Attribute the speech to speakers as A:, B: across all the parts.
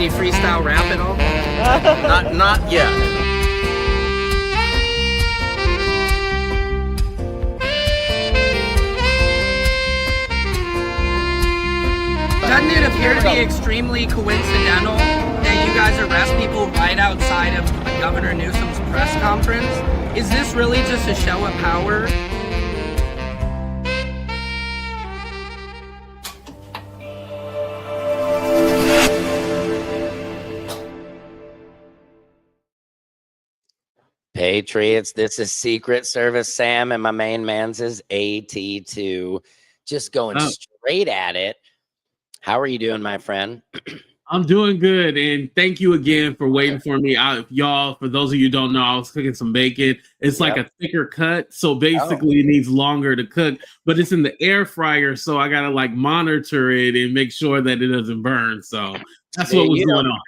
A: Any freestyle rap at all?
B: Not yet.
A: Doesn't it appear to be extremely coincidental that you guys arrest people right outside of Governor Newsom's press conference? Is this really just a show of power?
B: Patriots, this is Secret Service Sam, and my main man's is AT2. Just going straight at it. How are you doing, my friend?
C: I'm doing good, and thank you again for waiting for me. Y'all, for those of you who don't know, I was cooking some bacon. It's like a thicker cut, so basically it needs longer to cook, but it's in the air fryer, so I gotta like monitor it and make sure that it doesn't burn. So that's what was going on.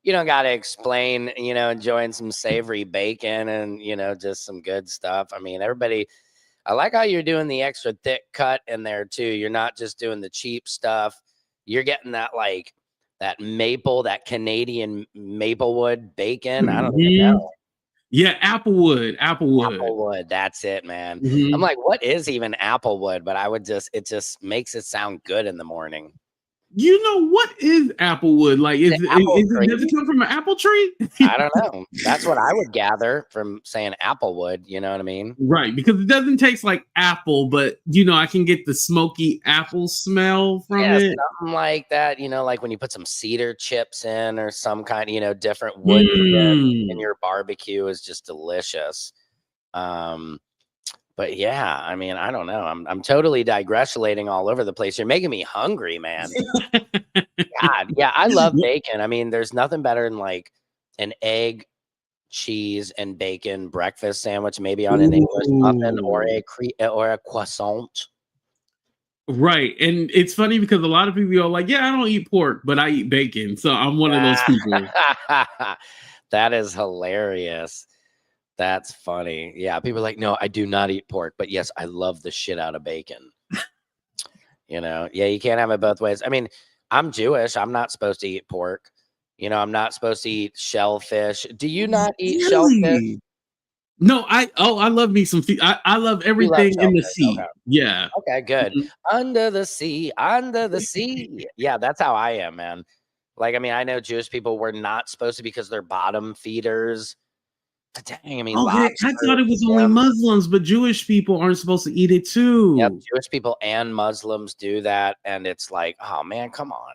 B: You don't got to explain, enjoying some savory bacon and, just some good stuff. I mean, everybody, I like how you're doing the extra thick cut in there too. You're not just doing the cheap stuff. You're getting that that maple, that Canadian Maplewood bacon. I don't even know.
C: Yeah, Applewood.
B: Applewood. That's it, man. I'm like, what is even Applewood? But it just makes it sound good in the morning.
C: You know, what is Applewood? Like, does it come from an apple tree?
B: I don't know. That's what I would gather from saying Applewood. You know what I mean?
C: Right. Because it doesn't taste like apple, but, I can get the smoky apple smell from it.
B: Something like that. Like when you put some cedar chips in or some kind of, different wood in your barbecue is just delicious. But yeah, I mean, I don't know. I'm totally digressulating all over the place. You're making me hungry, man. God, yeah, I love bacon. I mean, there's nothing better than like an egg, cheese, and bacon breakfast sandwich, maybe on an English muffin or a croissant.
C: Right, and it's funny because a lot of people are like, "Yeah, I don't eat pork, but I eat bacon." So I'm one of those people.
B: That is hilarious. That's funny. Yeah, people are like, no, I do not eat pork, but yes, I love the shit out of bacon. Yeah, you can't have it both ways. I mean, I'm Jewish. I'm not supposed to eat pork. I'm not supposed to eat shellfish. Do you not eat shellfish?
C: No, I love me some fish. I love everything in the sea. Okay. Yeah.
B: Okay, good. Under the sea. Yeah, that's how I am, man. Like, I mean, I know Jewish people were not supposed to because they're bottom feeders. Dang, I mean,
C: I thought it was only Muslims, but Jewish people aren't supposed to eat it too.
B: Yep, Jewish people and Muslims do that, and it's like, oh man, come on.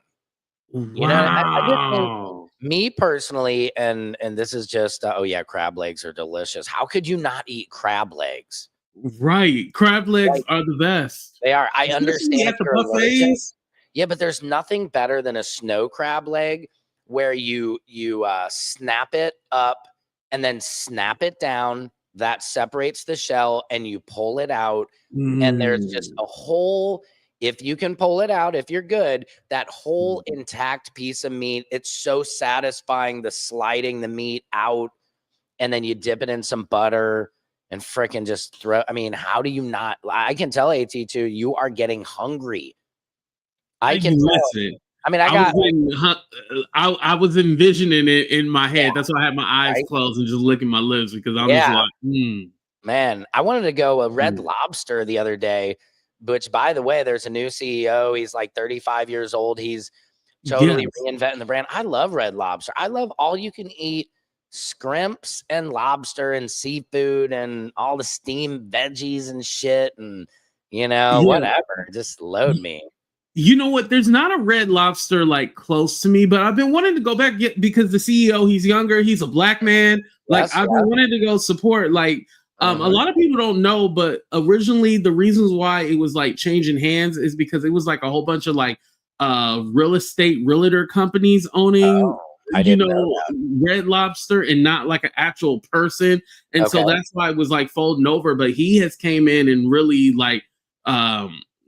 C: Wow.
B: I just think, me personally, and this is just, crab legs are delicious. How could you not eat crab legs?
C: Right, crab legs are the best.
B: They are. I understand
C: at the buffets.
B: Yeah, but there's nothing better than a snow crab leg where you snap it up and then snap it down. That separates the shell, and you pull it out, and there's just a whole, if you can pull it out, if you're good, that whole intact piece of meat. It's so satisfying, the sliding the meat out, and then you dip it in some butter and fricking just throw. I mean, how do you not? I can tell AT2, you are getting hungry. I can tell. I mean,
C: I was envisioning it in my head. That's why I had my eyes closed and just licking my lips because I was like,
B: Man, I wanted to go a Red Lobster the other day, which, by the way, there's a new CEO. He's like 35 years old. He's totally reinventing the brand. I love Red Lobster. I love all you can eat scrimps and lobster and seafood and all the steamed veggies and shit and, whatever. Just load me.
C: You know what? There's not a Red Lobster like close to me, but I've been wanting to go back because the CEO, he's younger, he's a black man. Like I've been wanting to go support. Like a lot of people don't know, but originally the reasons why it was like changing hands is because it was like a whole bunch of like real estate realtor companies owning Red Lobster and not like an actual person. And so that's why it was like folding over. But he has came in and really like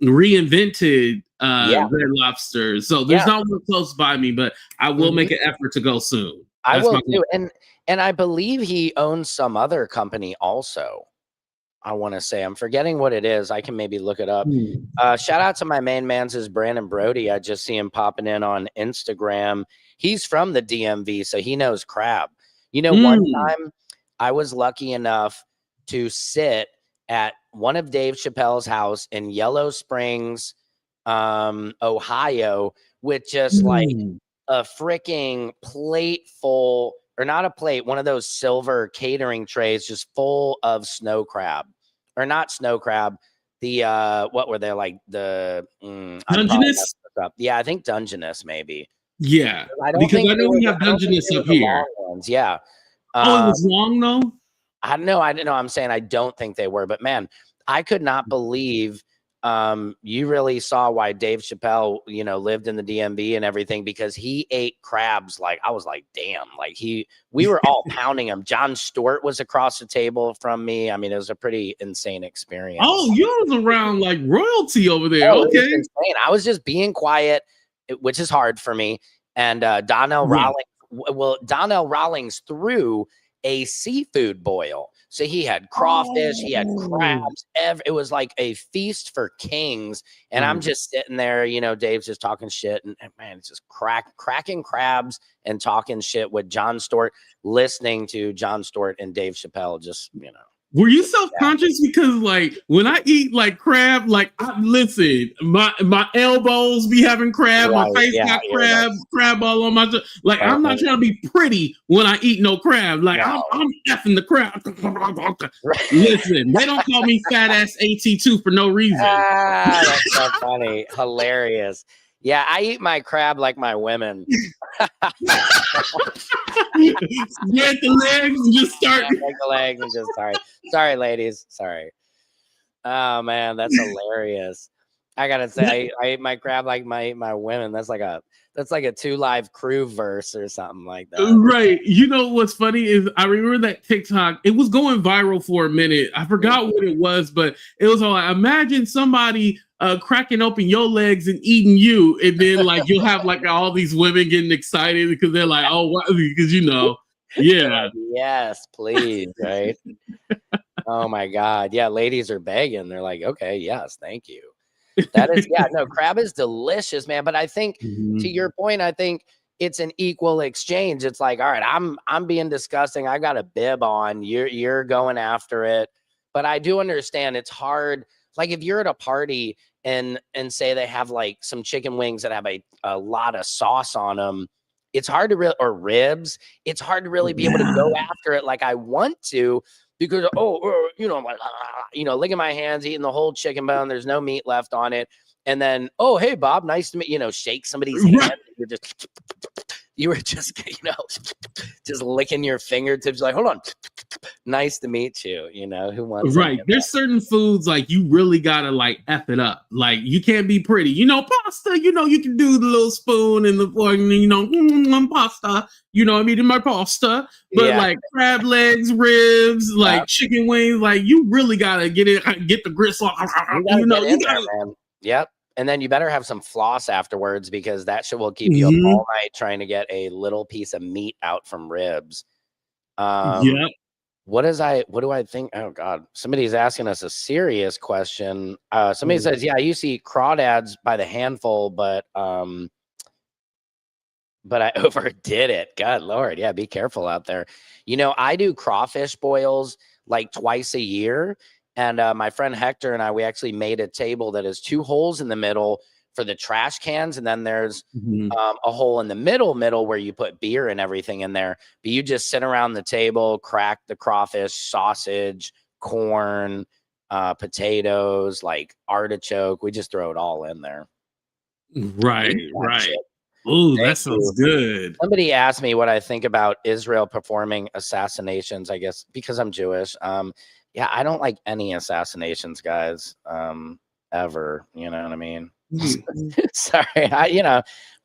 C: reinvented Red Lobster. So there's not one close by me, but I will make an effort to go soon.
B: I will too. And I believe he owns some other company also. I want to say. I'm forgetting what it is. I can maybe look it up.
C: Mm.
B: Shout out to my main man's is Brandon Brody. I just see him popping in on Instagram. He's from the DMV, so he knows crab. You know, one time I was lucky enough to sit at one of Dave Chappelle's house in Yellow Springs, Ohio, with just like a freaking plate full, or not a plate, one of those silver catering trays just full of snow crab, or not snow crab. The what were they, like the
C: Dungeness?
B: Yeah, I think Dungeness maybe.
C: Yeah,
B: I don't
C: because
B: think
C: I know we have Dungeness up here.
B: Yeah.
C: Oh, it was long though?
B: I don't know. I'm saying I don't think they were, but man, I could not believe you really saw why Dave Chappelle, you know, lived in the DMV and everything, because he ate crabs. Like, I was like, damn, like we were all pounding him. Jon Stewart was across the table from me. I mean, it was a pretty insane experience.
C: Oh, you was around like royalty over there.
B: Oh,
C: okay.
B: It was insane. I was just being quiet, which is hard for me. And Donnell Rawlings threw a seafood boil. So he had crawfish, he had crabs. It was like a feast for kings. And I'm just sitting there, you know, Dave's just talking shit. And man, it's just cracking crabs and talking shit with Jon Stewart, listening to Jon Stewart and Dave Chappelle, just, you know.
C: Were you self-conscious? Because like when I eat like crab, like listen, my elbows be having crab, my face got crab all on my like I'm not trying to be pretty when I eat no crab. Like I'm effing the crab. Listen, they don't call me fat ass AT2 for no reason.
B: That's so funny. Hilarious. Yeah, I eat my crab like my women.
C: Get the legs and just start.
B: Yeah, like the legs and just sorry, ladies. Sorry. Oh man, that's hilarious. I gotta say, I eat my crab like my women. That's like a 2 Live Crew verse or something like that.
C: Right. You know what's funny is I remember that TikTok. It was going viral for a minute. I forgot what it was, but it was all like, imagine somebody cracking open your legs and eating you, and then like you'll have like all these women getting excited because they're like, oh, what? Because you know, yeah,
B: yes, please, right? Oh my God, yeah, ladies are begging. They're like, okay, yes, thank you. That is, yeah, no, crab is delicious, man. But I think to your point, I think it's an equal exchange. It's like, all right, I'm being disgusting. I got a bib on. You're going after it. But I do understand it's hard. Like if you're at a party and say they have like some chicken wings that have a lot of sauce on them, it's hard to or ribs. It's hard to really be able to go after it like I want to. Because, you know, I'm like, licking my hands, eating the whole chicken bone. There's no meat left on it. And then, oh, hey, Bob, nice to meet you. Know, shake somebody's hand. You were just, just licking your fingertips. Like, hold on. Nice to meet you. You know, who wants
C: There's certain foods like you really got to like F it up. Like you can't be pretty. You know, pasta, you know, you can do the little spoon and the fork, and, you know, pasta. You know, I'm eating my pasta. But like crab legs, ribs, like chicken wings, like you really got to get the grits off. You know, you got
B: to. Yep. And then you better have some floss afterwards, because that shit will keep you up all night trying to get a little piece of meat out from ribs. What do I think? Oh God, somebody's asking us a serious question. Somebody says, yeah, I used to eat crawdads by the handful, but I overdid it. God Lord. Yeah. Be careful out there. You know, I do crawfish boils like twice a year. And my friend Hector and I, we actually made a table that has 2 holes in the middle for the trash cans. And then there's a hole in the middle where you put beer and everything in there. But you just sit around the table, crack the crawfish, sausage, corn, potatoes, like artichoke. We just throw it all in there.
C: Right. Ooh, that sounds good.
B: Somebody asked me what I think about Israel performing assassinations, I guess, because I'm Jewish. Yeah, I don't like any assassinations, guys, ever. You know what I mean? Sorry,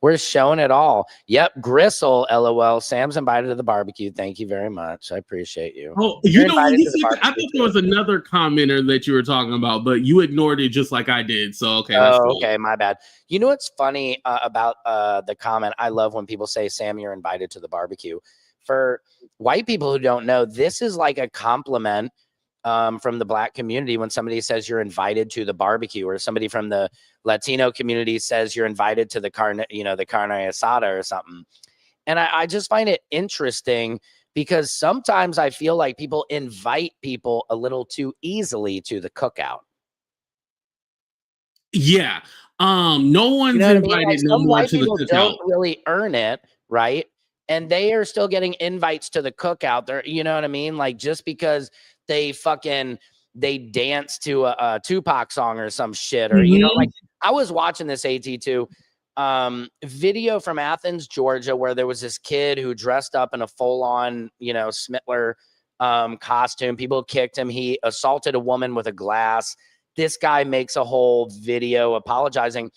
B: we're showing it all. Yep, Gristle, LOL. Sam's invited to the barbecue. Thank you very much. I appreciate you.
C: Oh, you know, when you said I thought there was another commenter that you were talking about, but you ignored it just like I did. So, okay. That's cool.
B: Okay, my bad. You know what's funny about the comment? I love when people say, Sam, you're invited to the barbecue. For white people who don't know, this is like a compliment from the Black community when somebody says you're invited to the barbecue, or somebody from the Latino community says you're invited to the carne asada or something. And I just find it interesting because sometimes I feel like people invite people a little too easily to the cookout.
C: Yeah. No one's invited
B: Like,
C: no
B: some
C: more
B: white
C: to the
B: people
C: cookout.
B: don't really earn it, right? And they are still getting invites to the cookout. There, you know what I mean? Like, just because they dance to a Tupac song or some shit, or like, I was watching this AT2 video from Athens, Georgia, where there was this kid who dressed up in a full-on, Smittler costume. People kicked him. He assaulted a woman with a glass. This guy makes a whole video apologizing,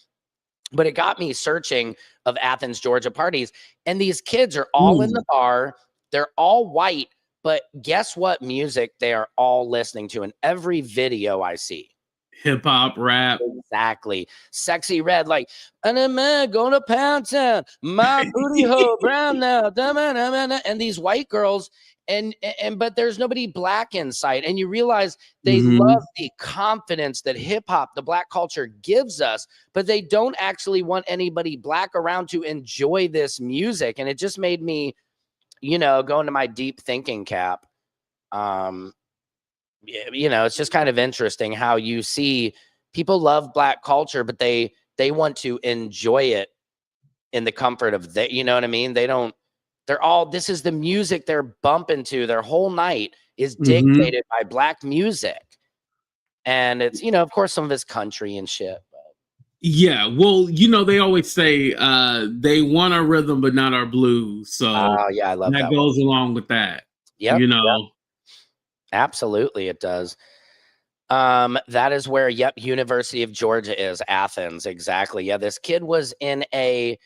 B: but it got me searching of Athens, Georgia parties. And these kids are all in the bar. They're all white, but guess what music they are all listening to in every video I see?
C: Hip hop, rap.
B: Exactly. Sexy Red, like, and a man going to Pound Town, my booty hole brown now. And these white girls, but there's nobody Black inside. And you realize they love the confidence that hip hop, the Black culture, gives us, but they don't actually want anybody Black around to enjoy this music. And it just made me, go into my deep thinking cap. It's just kind of interesting how you see people love Black culture, but they want to enjoy it in the comfort of you know what I mean? This is the music they're bumping to. Their whole night is dictated by Black music. And it's, of course, some of it's country and shit.
C: Yeah, well, they always say they want our rhythm, but not our blues. So
B: yeah, I love that
C: goes along with that.
B: Yep. Absolutely, it does. That is where, University of Georgia is, Athens. Exactly. Yeah, this kid was in he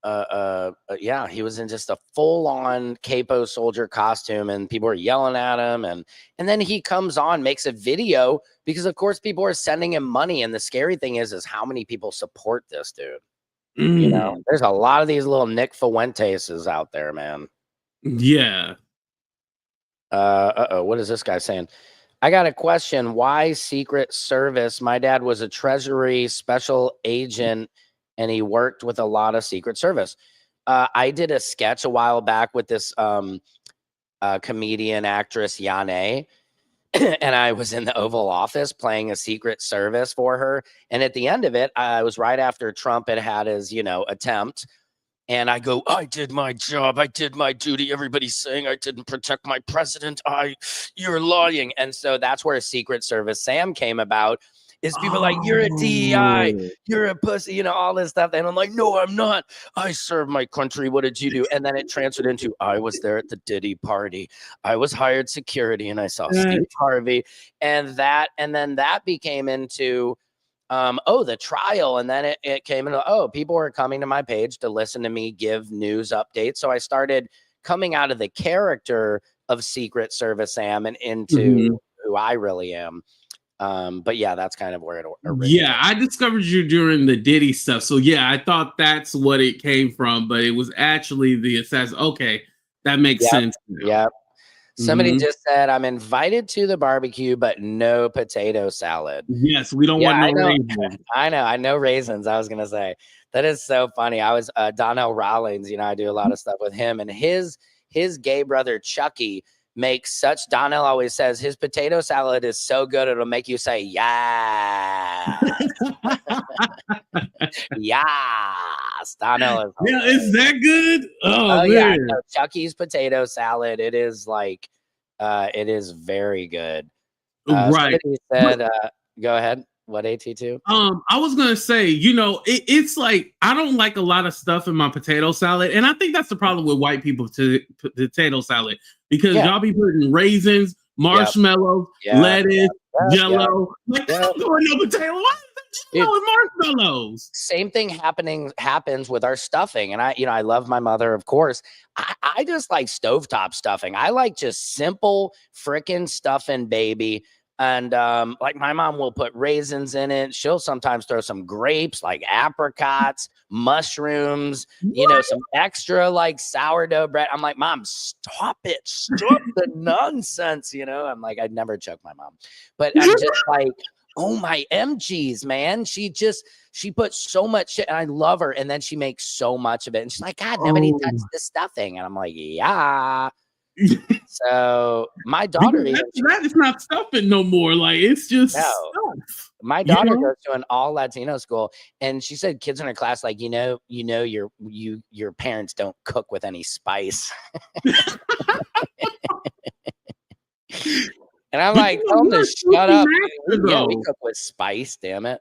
B: was in just a full-on capo soldier costume, and people were yelling at him, and then he comes on, makes a video, because of course people are sending him money, and the scary thing is how many people support this dude. There's a lot of these little Nick Fuenteses out there, man.
C: Yeah.
B: What is this guy saying? I got a question. Why Secret Service? My dad was a Treasury special agent, and he worked with a lot of Secret Service. I did a sketch a while back with this comedian actress, Yane, and I was in the Oval Office playing a Secret Service for her. And at the end of it, I was right after Trump had his, attempt. And I go, I did my job. I did my duty. Everybody's saying I didn't protect my president. You're lying. And so that's where Secret Service Sam came about, is people like, you're a DEI, you're a pussy, all this stuff. And I'm like, no, I'm not. I serve my country. What did you do? And then it transferred into, I was there at the Diddy party. I was hired security, and I saw Steve Harvey. And then that became into, the trial. And then it came into, people were coming to my page to listen to me give news updates. So I started coming out of the character of Secret Service Sam and into who I really am. But yeah, that's kind of where it originated.
C: Yeah, I discovered you during the Diddy stuff. So yeah, I thought that's what it came from, but it was actually the assassin. Okay, that makes sense.
B: Yep. Somebody just said, I'm invited to the barbecue, but no potato salad.
C: Yes, we don't want no raisins.
B: I know raisins. I was going to say, that is so funny. I was Donnell Rawlings, I do a lot of stuff with him, and his gay brother, Chucky, makes such, Donnell always says, his potato salad is so good, it'll make you say, yeah. Yes. Donnell
C: is that good? Oh man.
B: Yeah. No, Chucky's potato salad. It is like, it is very good.
C: Right.
B: Said, go ahead. What, AT2?
C: I was gonna say, it's like I don't like a lot of stuff in my potato salad, and I think that's the problem with white people to potato salad, because y'all be putting raisins, marshmallows, lettuce, Jello. Like, that's doing no potato. Why is that Jello and marshmallows?
B: Same thing happens with our stuffing, and I love my mother, of course. I just like stovetop stuffing. I like just simple freaking stuffing, baby. And like my mom will put raisins in it. She'll sometimes throw some grapes, like apricots, mushrooms, you know, some extra like sourdough bread. I'm like, Mom, stop it. Stop the nonsense. You know, I'm like, I'd never choke my mom. But I'm just like, oh my MGs, man. She puts so much shit and I love her. And then she makes so much of it. And she's like, God, nobody touched the stuffing. And I'm like, yeah. So my daughter
C: that is not stuffing no more. Like it's just stuff.
B: My daughter goes to an all Latino school, and she said kids in her class like, your parents don't cook with any spice. And I'm like, tell them to shut up. Yeah, we cook with spice, damn it.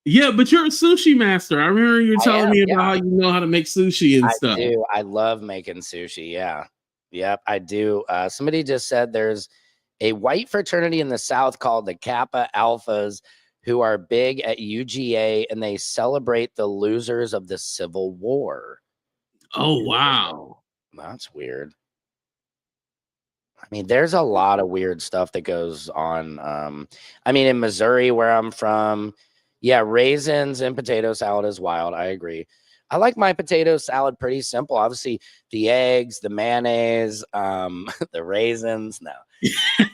C: Yeah, but you're a sushi master. I remember you telling me about how you know how to make sushi and stuff.
B: I do. I love making sushi. Yeah. Yep, I do. Somebody just said there's a white fraternity in the South called the Kappa Alphas who are big at UGA, and they celebrate the losers of the Civil War.
C: Oh, wow.
B: That's weird. I mean, there's a lot of weird stuff that goes on. I mean, in Missouri, where I'm from, yeah, raisins and potato salad is wild. I agree. I like my potato salad pretty simple. Obviously, the eggs, the mayonnaise, the raisins, no.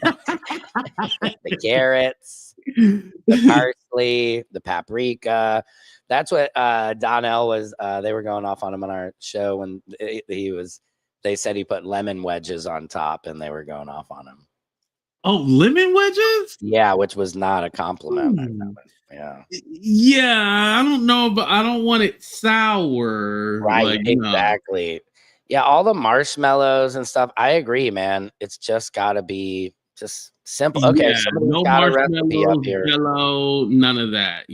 B: The carrots, the parsley, the paprika. That's what Donnell was. They were going off on him on our show when they said he put lemon wedges on top, and they were going off on him.
C: Oh, lemon wedges?
B: Yeah, which was not a compliment. Yeah.
C: Yeah, I don't know, but I don't want it sour.
B: Right,
C: like,
B: exactly. Yeah, all the marshmallows and stuff. I agree, man. It's just got to be just simple. Okay,
C: yeah, no
B: got a recipe up here.
C: Yellow, none of that,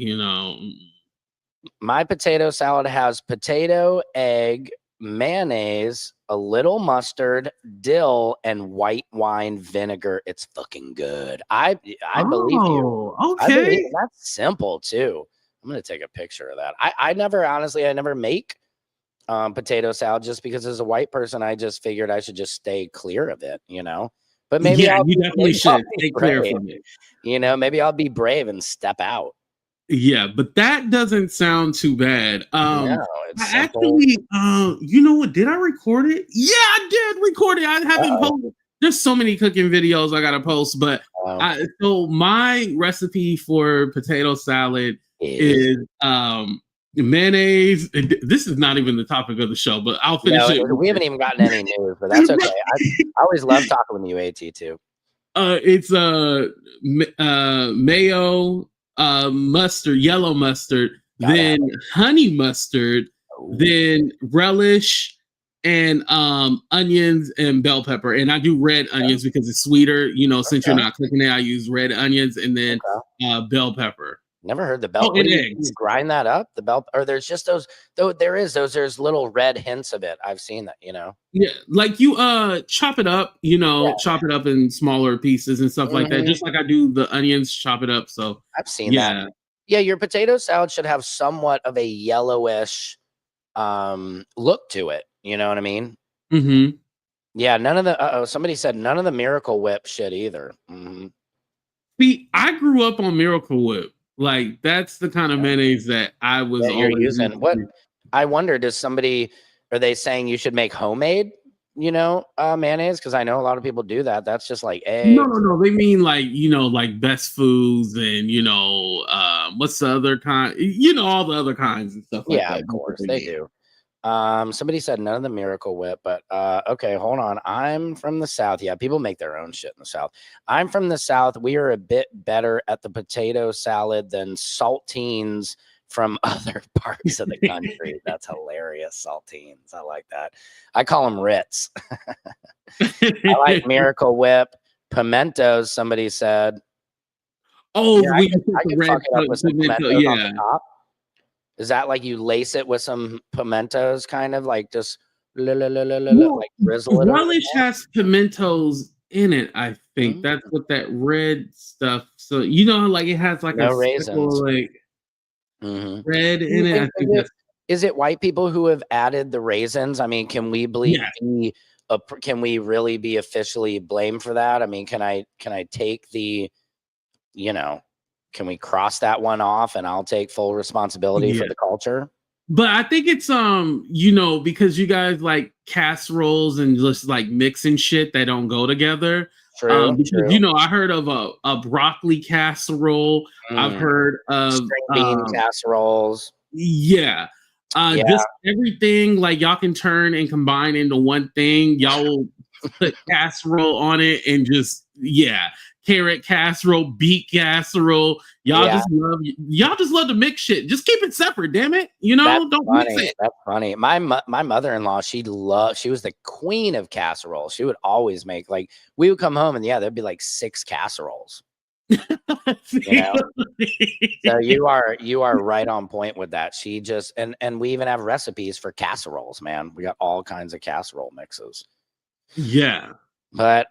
B: My potato salad has potato, egg, mayonnaise, a little mustard, dill, and white wine vinegar. It's fucking good. I believe you.
C: Okay.
B: That's simple too. I'm gonna take a picture of that. I never make potato salad just because as a white person, I just figured I should just stay clear of it, But maybe
C: you definitely should stay clear from it.
B: Maybe I'll be brave and step out.
C: Yeah, but that doesn't sound too bad.
B: No,
C: I actually, you know what? Did I record it? Yeah, I did record it. I haven't posted. There's so many cooking videos I gotta post, but so my recipe for potato salad is mayonnaise. And this is not even the topic of the show, but I'll finish it.
B: We haven't even gotten any news, but that's okay. I always love talking with you, AT too.
C: It's mayo. Mustard, yellow mustard, then honey mustard, then relish, and onions and bell pepper. And I do red onions because it's sweeter. Since you're not cooking it, I use red onions and then bell pepper.
B: Never heard the bell.
C: And eggs.
B: You grind that up, the bell, or there's just those. Though there's little red hints of it. I've seen that.
C: Yeah, like you chop it up. Chop it up in smaller pieces and stuff like that. Just like I do the onions, chop it up. So
B: I've seen that. Yeah, your potato salad should have somewhat of a yellowish look to it. You know what I mean?
C: Mm-hmm.
B: Yeah, none of the. Somebody said none of the Miracle Whip shit either. Mm-hmm.
C: See, I grew up on Miracle Whip. Like that's the kind of mayonnaise that I was always
B: using. What I wonder, are they saying you should make homemade, mayonnaise? Because I know a lot of people do that. That's just like eggs.
C: No. They mean like, like Best Foods and what's the other kind? All the other kinds and stuff like that.
B: Yeah, of course they do. Somebody said none of the Miracle Whip, but okay, hold on. I'm from the South. Yeah, people make their own shit in the South. I'm from the South. We are a bit better at the potato salad than saltines from other parts of the country. That's hilarious. Saltines. I like that. I call them Ritz. I like Miracle Whip. Pimentos, somebody said.
C: Oh,
B: yeah, I can fuck it up with some pimentos on the top. Is that like you lace it with some pimentos, kind of like just like drizzle it?
C: Relish has pimentos in it, I think. That's what that red stuff. So like it has like a raisins, like red in it. I think
B: is it white people who have added the raisins? I mean, can we can we really be officially blamed for that? I mean, can I take the you know, can we cross that one off and I'll take full responsibility for the culture?
C: But I think it's you know, because you guys like casseroles and just like mixing shit that don't go together.
B: True.
C: Because you know, I heard of a broccoli casserole. I've heard of
B: string bean casseroles.
C: Yeah. Just everything like y'all can turn and combine into one thing. Y'all will put casserole on it and just carrot casserole, beet casserole. Y'all just love to mix shit. Just keep it separate, damn it. You know, don't mix it.
B: That's funny. My mother-in-law, she was the queen of casseroles. She would always make, like, we would come home and there'd be like 6 casseroles. You know? So you are right on point with that. She just and we even have recipes for casseroles, man. We got all kinds of casserole mixes.
C: Yeah.
B: But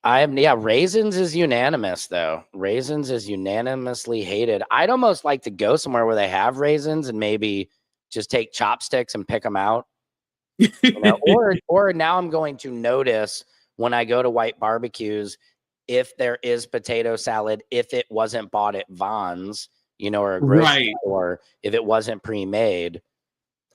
B: raisins is unanimous though. Raisins is unanimously hated. I'd almost like to go somewhere where they have raisins and maybe just take chopsticks and pick them out. You know? or now I'm going to notice when I go to white barbecues if there is potato salad, if it wasn't bought at Vons, you know, or a grocery store, if it wasn't pre-made.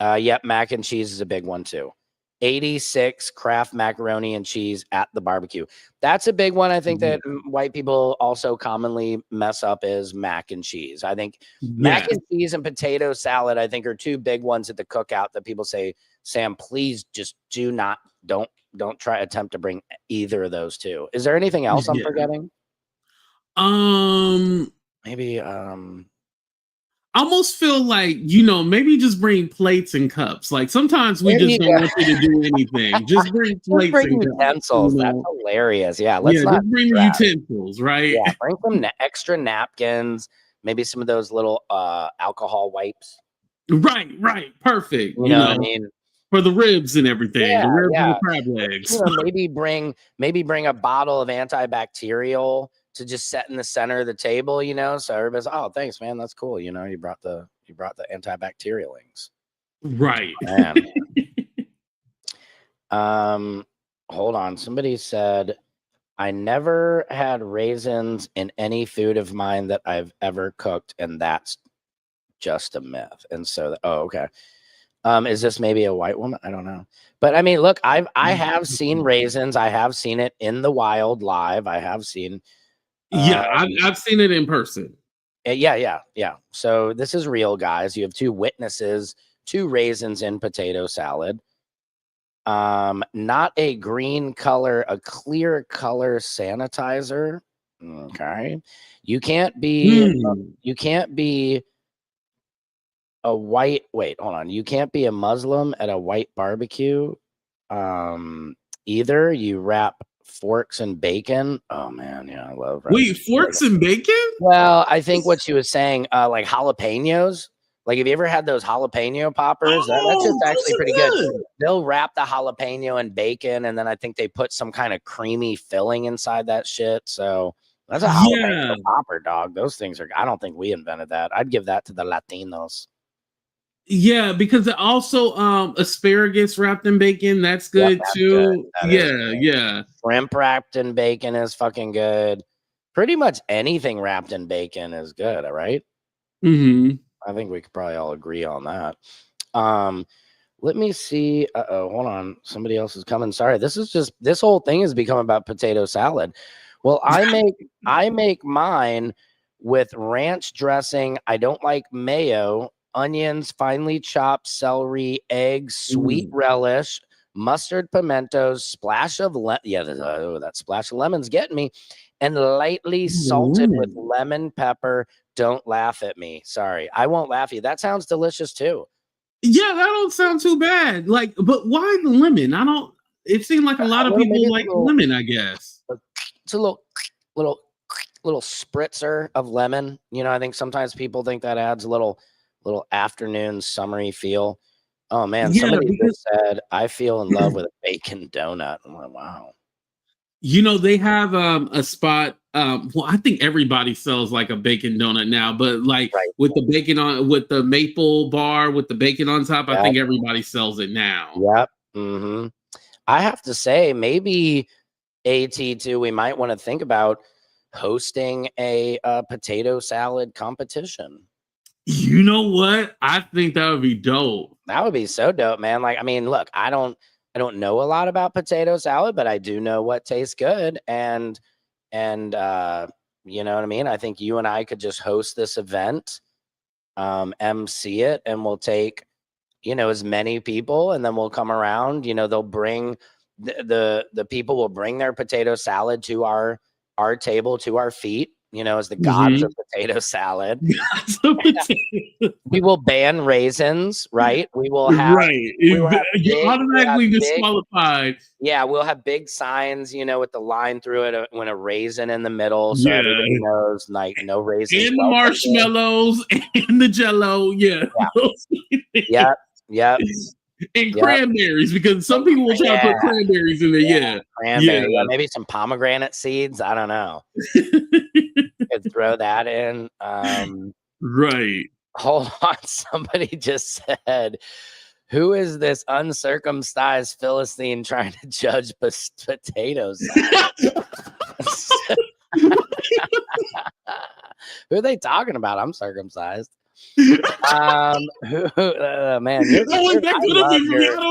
B: Yep, mac and cheese is a big one too. 86 Kraft macaroni and cheese at the barbecue. That's a big one. I think that white people also commonly mess up is mac and cheese. I think mac and cheese and potato salad, I think, are 2 big ones at the cookout that people say, Sam, please just don't try attempt to bring either of those 2. Is there anything else I'm forgetting? Maybe
C: I almost feel like, you know, maybe just bring plates and cups. Like sometimes we just don't want you to do anything. Just bring plates and
B: utensils.
C: Cups.
B: That's hilarious. Yeah, let's not
C: just bring the utensils, right?
B: Yeah, bring some extra napkins, maybe some of those little alcohol wipes.
C: Right. Perfect.
B: You know what I mean?
C: For the ribs and everything, the ribs and the crab legs.
B: You know, maybe bring a bottle of antibacterial to just set in the center of the table, you know, so everybody's, oh, thanks, man, that's cool. You know, you brought the antibacterialings.
C: Right.
B: Hold on. Somebody said, I never had raisins in any food of mine that I've ever cooked, and that's just a myth. And so, okay. Is this maybe a white woman? I don't know. But I mean, look, I have seen raisins. I have seen it in the wild live. I have seen.
C: I've seen it in person.
B: Yeah. So this is real, guys. You have 2 witnesses, 2 raisins in potato salad. Not a green color, a clear color sanitizer. Okay. You can't be a white, hold on. You can't be a Muslim at a white barbecue. Either. You wrap forks and bacon. Oh man, yeah, I love.
C: Wait, forks and bacon?
B: Well, I think what she was saying, like jalapenos. Like, have you ever had those jalapeno poppers? That's just actually pretty good. They'll wrap the jalapeno in bacon, and then I think they put some kind of creamy filling inside that shit. So that's a jalapeno popper, dog. Those things are. I don't think we invented that. I'd give that to the Latinos.
C: Yeah, because also asparagus wrapped in bacon, that's good too. Yeah.
B: Shrimp wrapped in bacon is fucking good. Pretty much anything wrapped in bacon is good, all right? I think we could probably all agree on that. Let me see. Hold on. Somebody else is coming. Sorry. This whole thing has become about potato salad. Well, I make mine with ranch dressing. I don't like mayo. Onions, finely chopped celery, eggs, sweet relish, mustard, pimentos, splash of that splash of lemon's getting me, and lightly salted with lemon pepper. Don't laugh at me. Sorry, I won't laugh at you. That sounds delicious too.
C: Yeah, that don't sound too bad. Like, but why the lemon? I don't. It seemed like a lot of people like lemon. I guess
B: it's a little spritzer of lemon. You know, I think sometimes people think that adds a little afternoon summery feel. Oh man, somebody just said I feel in love with a bacon donut. I'm like, wow.
C: You know, they have a spot. Well, I think everybody sells like a bacon donut now, but like with the bacon on, with the maple bar with the bacon on top, I think everybody sells it now.
B: I have to say, maybe AT2, we might want to think about hosting a potato salad competition.
C: You know what? I think that would be dope.
B: That would be so dope, man. Like, I mean, look, I don't know a lot about potato salad, but I do know what tastes good. And you know what I mean? I think you and I could just host this event, MC it, and we'll take, you know, as many people, and then we'll come around. You know, they'll bring the people will bring their potato salad to our table, to our feet, you know, as the gods of potato salad. We will ban raisins, right? We will have
C: you're automatically disqualified.
B: Yeah, we'll have big signs, you know, with the line through it when a raisin in the middle, so everybody knows, like, no raisins.
C: And the marshmallows and the jello,
B: Yep.
C: And cranberries, because some people will try to put cranberries in there.
B: Cranberry. Yeah, maybe some pomegranate seeds. I don't know. Could throw that in.
C: Right.
B: Hold on. Somebody just said, who is this uncircumcised Philistine trying to judge potatoes? Who are they talking about? I'm circumcised. Man,
C: I don't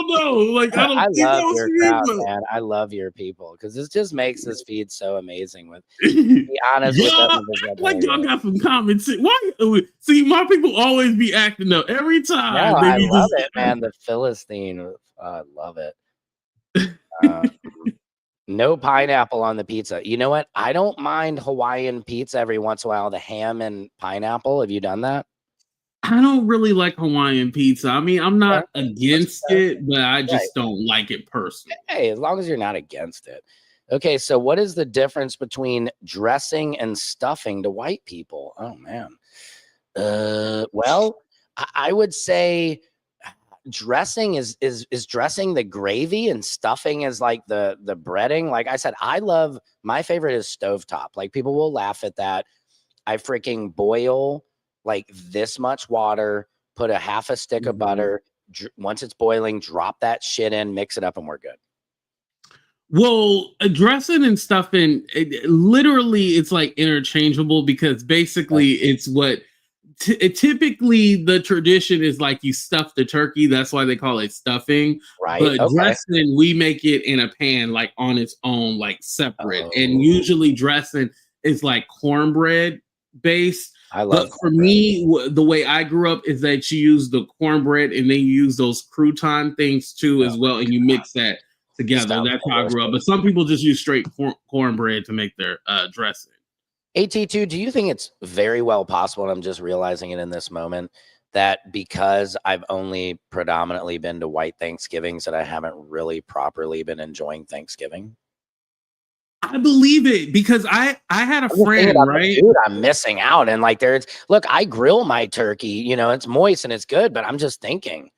C: know. Like,
B: I love your crowd, man. I love your people, because this just makes this feed so amazing. With be honest with them,
C: like y'all got some common sense. Why? See, my people always be acting up every time.
B: No, I love it, man. The Philistine, I love it. No pineapple on the pizza. You know what? I don't mind Hawaiian pizza every once in a while. The ham and pineapple. Have you done that?
C: I don't really like Hawaiian pizza. I mean, I'm not against it, but I just don't like it personally.
B: Hey, as long as you're not against it. Okay, so what is the difference between dressing and stuffing to white people? Oh, man. Well, I would say dressing is dressing the gravy, and stuffing is like the breading. Like I said, my favorite is stovetop. Like, people will laugh at that. I freaking boil like this much water, put a half a stick of butter. Once it's boiling, drop that shit in, mix it up, and we're good.
C: Well, dressing and stuffing, literally, it's like interchangeable, because basically it's what typically the tradition is, like, you stuff the turkey. That's why they call it stuffing.
B: Right.
C: But dressing, we make it in a pan, like on its own, like separate. And usually dressing is like cornbread based. But for me, the way I grew up is that you use the cornbread, and then you use those crouton things too as well, and you mix that together. That's how I grew up. But some people just use straight cornbread to make their dressing.
B: AT2, do you think it's very well possible, and I'm just realizing it in this moment, that because I've only predominantly been to white Thanksgivings, that I haven't really properly been enjoying Thanksgiving?
C: I believe it, because I had a friend, right?
B: Dude, I'm missing out. And like, look, I grill my turkey, you know, it's moist and it's good, but I'm just thinking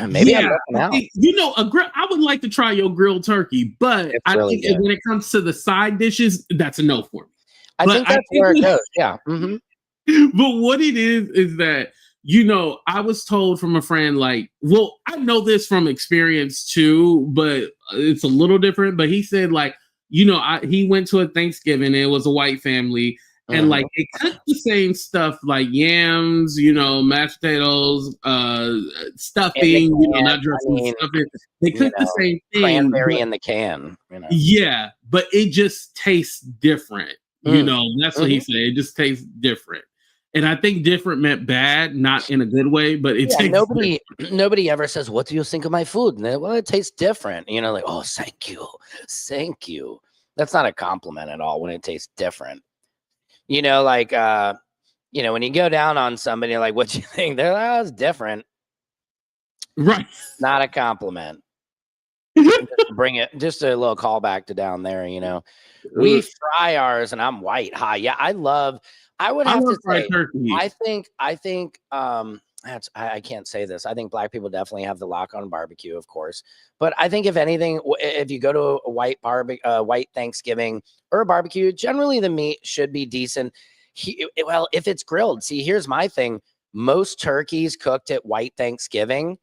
B: maybe I'm missing out.
C: You know, I would like to try your grilled turkey, but I think when it comes to the side dishes, that's a no for me.
B: I think that's where it goes. Yeah.
C: But what it is that, you know, I was told from a friend, like, well, I know this from experience too, but it's a little different. But he said, like, you know, he went to a Thanksgiving, and it was a white family, and like they cooked the same stuff, like yams, you know, mashed potatoes, stuffing, you know, not dressing, stuffing. They cooked the same thing,
B: cranberry in the can, you know.
C: Yeah, but it just tastes different. You know, that's what he said. It just tastes different. And I think different meant bad, not in a good way, but it tastes
B: nobody ever says, what do you think of my food? And well, it tastes different. You know, like, oh, thank you. Thank you. That's not a compliment at all when it tastes different. You know, like, you know, when you go down on somebody, like, what you think? They're like, oh, it's different.
C: Right.
B: Not a compliment. Bring it, just a little callback to down there, you know. We fry ours, and I'm white. Hi. Yeah, I would have to say, turkey. I think I can't say this. I think black people definitely have the lock on barbecue, of course. But I think if anything, if you go to a white Thanksgiving or a barbecue, generally the meat should be decent. Well, if it's grilled, see, here's my thing. Most turkeys cooked at white Thanksgiving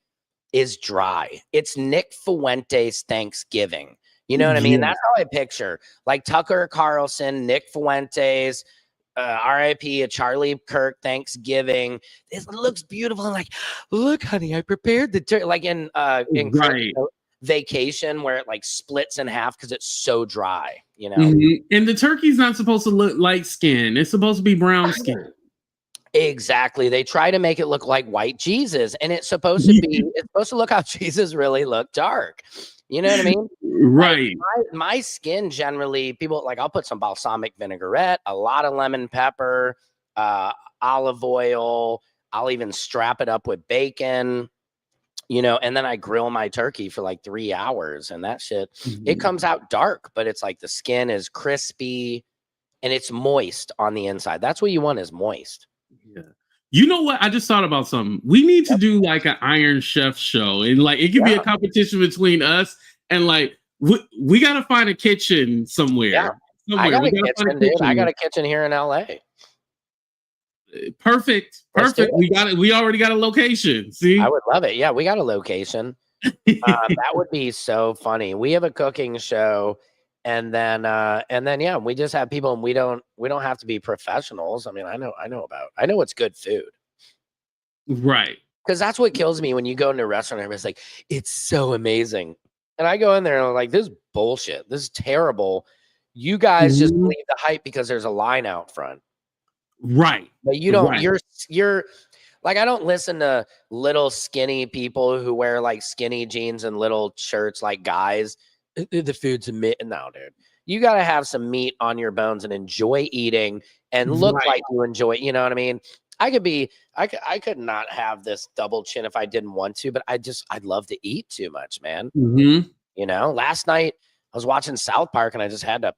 B: is dry. It's Nick Fuente's Thanksgiving. You know what I mean?
C: Yeah.
B: That's how I picture like Tucker Carlson, Nick Fuentes, RIP, a Charlie Kirk Thanksgiving. It looks beautiful. And like, look, honey, I prepared the turkey. Like in
C: Right.
B: Vacation, where it like splits in half because it's so dry. You know.
C: Mm-hmm. And the turkey's not supposed to look light skin. It's supposed to be brown skin.
B: Exactly. They try to make it look like white Jesus, and it's supposed to be. It's supposed to look how Jesus really looked, dark. You know what I mean?
C: Right.
B: Like my skin generally, people like I'll put some balsamic vinaigrette, a lot of lemon pepper, olive oil. I'll even strap it up with bacon, you know, and then I grill my turkey for like 3 hours, and that shit, it comes out dark, but it's like the skin is crispy and it's moist on the inside. That's what you want, is moist.
C: Yeah. You know what? I just thought about something. We need to do like an Iron Chef show, and like it could be a competition between us, and like we got to find a kitchen somewhere.
B: Yeah. I got a kitchen, dude. I got a kitchen here in LA.
C: Perfect. We already got a location. See,
B: I would love it. Yeah, we got a location. That would be so funny. We have a cooking show, and then yeah, we just have people, and we don't have to be professionals. I mean, I know it's good food.
C: Right.
B: Because that's what kills me when you go into a restaurant and everybody's like, it's so amazing. And I go in there and I'm like, this is bullshit. This is terrible. You guys just believe the hype because there's a line out front.
C: Right.
B: But you don't, you're like, I don't listen to little skinny people who wear like skinny jeans and little shirts like guys. The food's no, dude. You got to have some meat on your bones and enjoy eating and look like you enjoy, you know what I mean? I could not have this double chin if I didn't want to, but I'd love to eat too much, man.
C: Mm-hmm.
B: You know, last night I was watching South Park and I just had to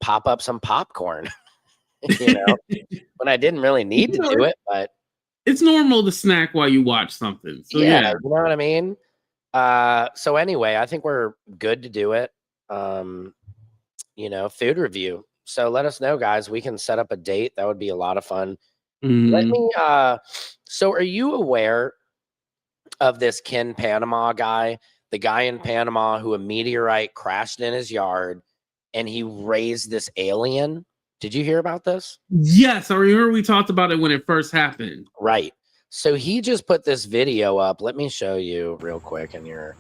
B: pop up some popcorn, you know, when I didn't really need to do it, but
C: it's normal to snack while you watch something. So yeah.
B: You know what I mean? So anyway, I think we're good to do it. You know, food review. So let us know, guys. We can set up a date. That would be a lot of fun. Let me so are you aware of this Ken Panama guy, the guy in Panama who a meteorite crashed in his yard and he raised this alien? Did you hear about this?
C: Yes, I remember we talked about it when it first happened.
B: Right. So he just put this video up. Let me show you real quick in your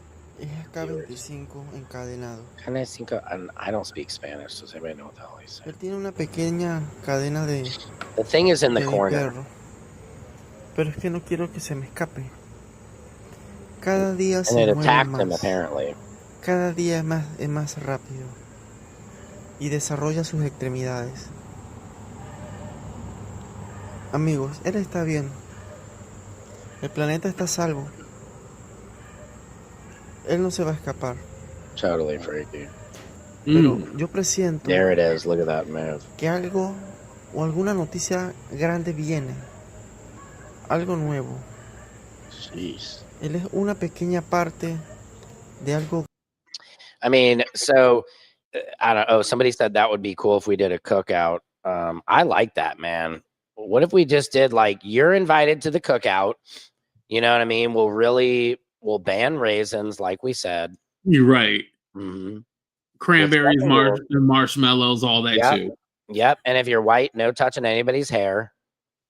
D: K25 encadenado.
B: K25, I don't speak Spanish, so does anybody know what the hell he's saying?
D: Él tiene una pequeña cadena de
B: The thing is in the
D: mi
B: corner.
D: perro. Pero es que no quiero que se me escape. Cada día
B: And
D: se
B: it
D: mueve
B: attacked him,
D: más.
B: apparently.
D: Cada día es más rápido y desarrolla sus extremidades. Amigos, él está bien. El planeta está a salvo. Él no se va a escapar.
B: Totally freaky.
D: Pero yo presiento
B: There it is. Look at that move.
D: que algo o alguna noticia grande viene. Algo nuevo.
B: Jeez.
D: Él es una pequeña parte de algo.
B: I mean, so I don't know. Somebody said that would be cool if we did a cookout. I like that, man. What if we just did like, you're invited to the cookout? You know what I mean? We'll ban raisins, like we said.
C: You're right.
B: Mm-hmm.
C: Cranberries, marshmallows, all that too.
B: Yep. And if you're white, no touching anybody's hair.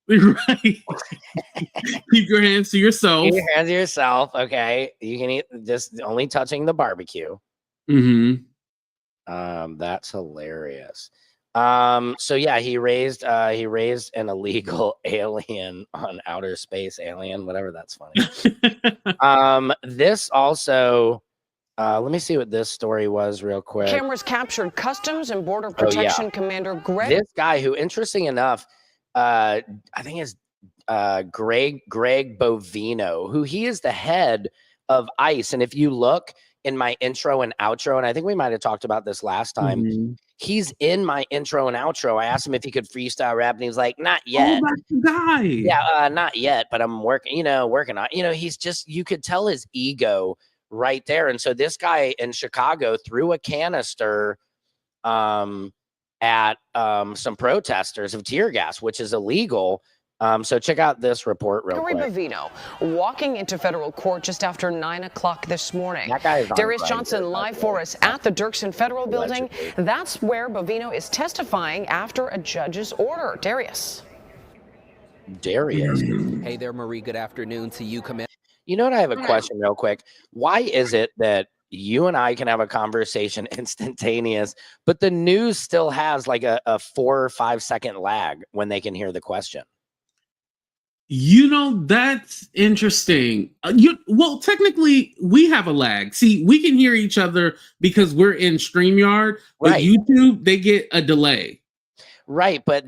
C: Right. Keep your hands to yourself.
B: Keep your hands to yourself. Okay. You can eat, just only touching the barbecue.
C: Mm-hmm.
B: That's hilarious. So yeah, he raised an illegal alien on outer space, alien, whatever. That's funny. This also, let me see what this story was real quick.
E: Cameras captured Customs and Border Protection Commander Greg.
B: This guy who, interesting enough, I think is Greg Bovino, who he is the head of ICE. And if you look in my intro and outro, and I think we might have talked about this last time, he's in my intro and outro. I asked him if he could freestyle rap, and he was like, not yet.
C: Oh, that's the guy.
B: Yeah, not yet, but I'm working on, he's just, you could tell his ego right there. And so this guy in Chicago threw a canister at some protesters of tear gas, which is illegal. So check out this report real quick.
E: Bovino walking into federal court just after 9 o'clock this morning.
B: That guy is on
E: Darius
B: Grindr,
E: Johnson live for us at the Dirksen Federal Building.
B: Allegedly.
E: That's where Bovino is testifying after a judge's order. Darius.
F: Hey there, Marie. Good afternoon to you, Commander.
B: You know what? I have a question real quick. Why is it that you and I can have a conversation instantaneous, but the news still has like a 4 or 5 second lag when they can hear the question?
C: You know, that's interesting. Well, technically, we have a lag. See, we can hear each other because we're in StreamYard, but
B: Right.
C: YouTube, they get a delay.
B: Right, but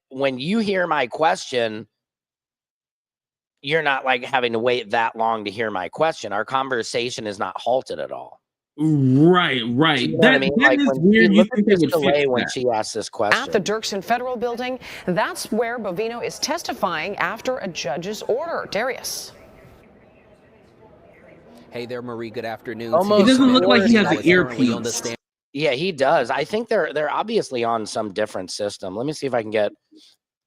B: when you hear my question, you're not like having to wait that long to hear my question. Our conversation is not halted at all.
C: Right.
B: You know what I mean?
C: That
B: Like
C: is
B: when
C: weird.
B: you
C: You
B: look at
C: think they
B: this
C: would
B: delay
C: fix
B: when
C: that.
B: she asked this question.
E: At the Dirksen Federal Building, that's where Bovino is testifying after a judge's order. Darius.
F: Hey there, Marie. Good afternoon.
B: Almost
C: It doesn't look like he has
B: an
C: an earpiece.
B: Yeah, he does. I think they're obviously on some different system. Let me see if I can get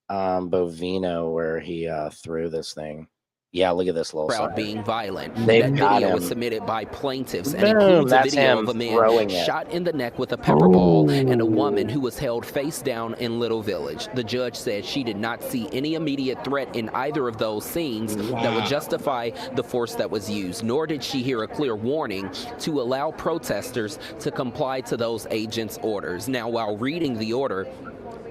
B: Bovino where he threw this thing. Yeah, look at this little
F: Crowd
B: sign.
F: being violent.
B: They've
F: That
B: got
F: video
B: him.
F: was submitted by plaintiffs and
B: Boom,
F: includes a
B: that's
F: video
B: him
F: of a
B: throwing
F: man
B: it.
F: shot in the neck with a pepper ball and a woman who was held face down in Little Village. The judge said she did not see any immediate threat in either of those scenes that would justify the force that was used, nor did she hear a clear warning to allow protesters to comply to those agents' orders. Now, while reading the order,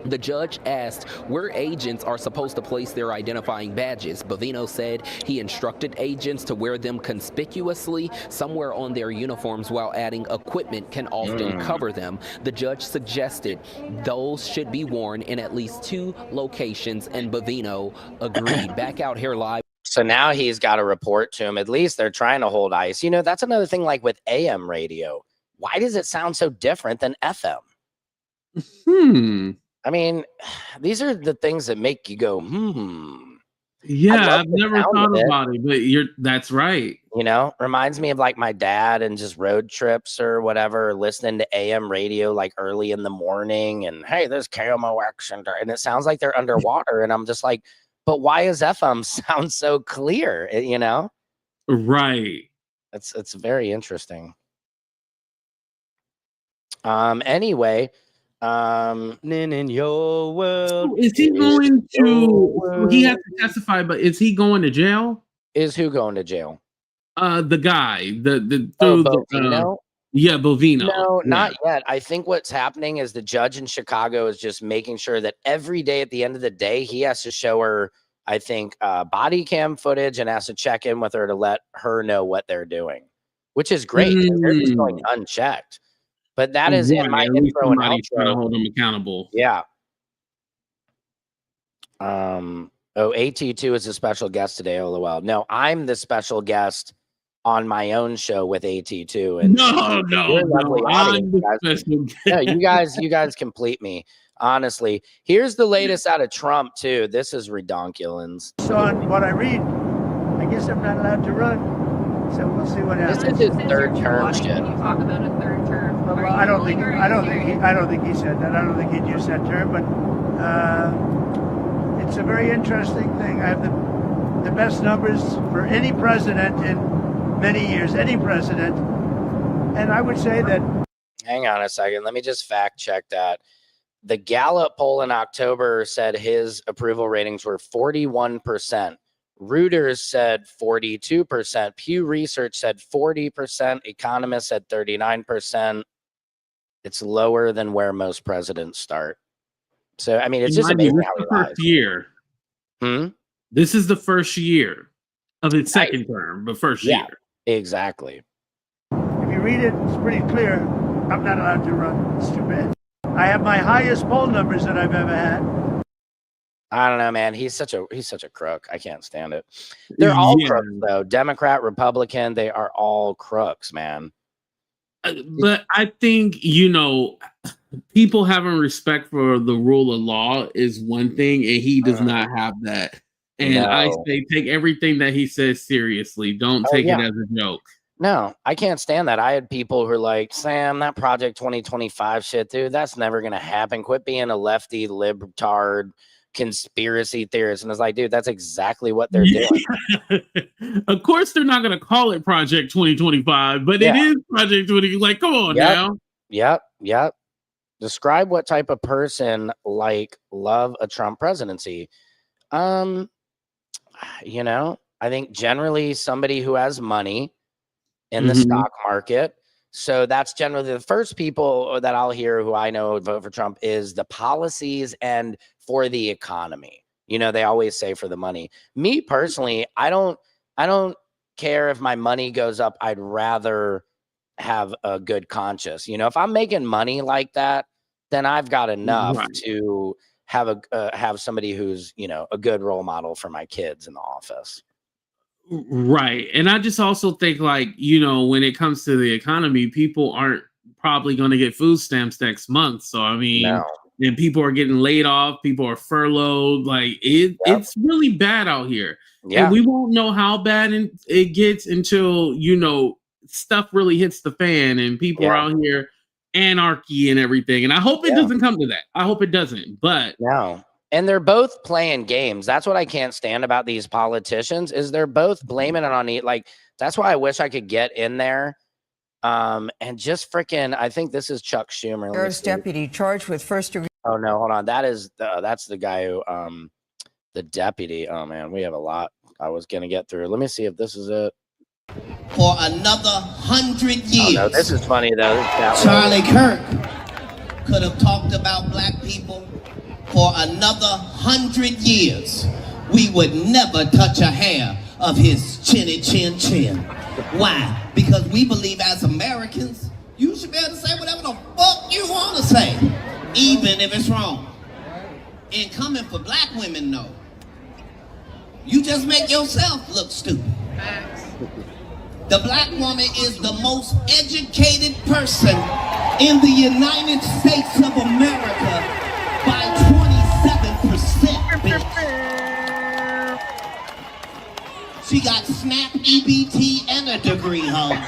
F: the judge asked where agents are supposed to place their identifying badges. Bovino said he instructed agents to wear them conspicuously somewhere on their uniforms, while adding equipment can often cover them. The judge suggested those should be worn in at least 2 locations, and Bovino agreed. Back out here live.
B: So now he's got to report to him. At least they're trying to hold ice. You know, that's another thing like with AM radio. Why does it sound so different than FM? I mean, these are the things that make you go,
C: Yeah, I've never
B: sound
C: thought
B: of it.
C: about it, but that's right.
B: You know, reminds me of like my dad and just road trips or whatever, listening to AM radio like early in the morning. And hey, there's KMOX and it sounds like they're underwater. And I'm just like, but why does FM sound so clear? You know,
C: Right.
B: it's very interesting. Anyway, in your world.
C: So is he going to? He has to testify, but is he going to jail?
B: Is who going to jail?
C: The guy, the
B: Bovino?
C: Yeah, Bovino.
B: No,
C: Yeah.
B: not yet. I think what's happening is the judge in Chicago is just making sure that every day at the end of the day, he has to show her, I think, body cam footage and has to check in with her to let her know what they're doing, which is great. 'Cause they're just going unchecked. But that is in my
C: At least
B: intro and
C: somebody's trying to
B: outro.
C: hold him accountable.
B: Yeah. AT2 is a special guest today, LOL. No, I'm the special guest on my own show with AT2. And
C: No,
B: you're a lovely audience,
C: I'm the
B: guys.
C: special
B: No,
C: guest.
B: you guys complete me. Honestly, here's the latest out of Trump too. This is redonkulins.
G: So on what I read, I guess I'm not allowed to run. So we'll see what
B: This
G: happens.
B: is his third term shit.
H: Can you talk about a third term?
G: Well, I don't think he said that. I don't think he'd use that term, but it's a very interesting thing. I have the best numbers for any president in many years, any president, and I would say that.
B: Hang on a second. Let me just fact check that. The Gallup poll in October said his approval ratings were 41%. Reuters said 42%. Pew Research said 40%. Economists said 39%. It's lower than where most presidents start. So, I mean, it's just amazing how he lies.
C: First year. This is the first year of his second term, but first year.
B: Exactly.
G: If you read it, it's pretty clear. I'm not allowed to run. It's too bad. I have my highest poll numbers that I've ever had.
B: I don't know, man. He's such a crook. I can't stand it. They're all crooks, though. Democrat, Republican, they are all crooks, man.
C: But I think, people having respect for the rule of law is one thing, and he does not have that. And I say take everything that he says seriously. Don't take it as a joke.
B: No, I can't stand that. I had people who are like, Sam, that Project 2025 shit, dude, that's never going to happen. Quit being a lefty libtard. conspiracy theorists. And it's like, dude, that's exactly what they're doing.
C: Of course, they're not going to call it Project 2025, but it is Project 20. Like, come on now.
B: Yep. Describe what type of person love a Trump presidency. I think generally somebody who has money in the stock market. So that's generally the first people that I'll hear who I know would vote for Trump is the policies and for the economy. They always say for the money. Me personally, I don't care if my money goes up. I'd rather have a good conscience. If I'm making money like that, then I've got enough to have somebody who's, a good role model for my kids in the office.
C: Right. And I just also think when it comes to the economy, people aren't probably going to get food stamps next month. So, and people are getting laid off. People are furloughed. It's really bad out here. Yeah. And we won't know how bad it gets until, stuff really hits the fan and people are out here anarchy and everything. And I hope it doesn't come to that. I hope it doesn't. But
B: no. And they're both playing games. That's what I can't stand about these politicians is they're both blaming it on it. That's why I wish I could get in there. And just freaking, I think this is Chuck Schumer.
I: Sheriff's deputy charged with first degree.
B: Oh no, hold on. That's the guy who, the deputy. Oh man, we have a lot I was going to get through. Let me see if this is it.
J: For another 100 years.
B: Oh, no, this is funny though.
J: Charlie Kirk could have talked about black people. For another 100 years, we would never touch a hair of his chinny chin chin. Why? Because we believe as Americans, you should be able to say whatever the fuck you want to say, even if it's wrong. And coming for black women, no. You just make yourself look stupid. The black woman is the most educated person in the United States of America by 27%, bitch. She got SNAP, EBT, and a degree, home.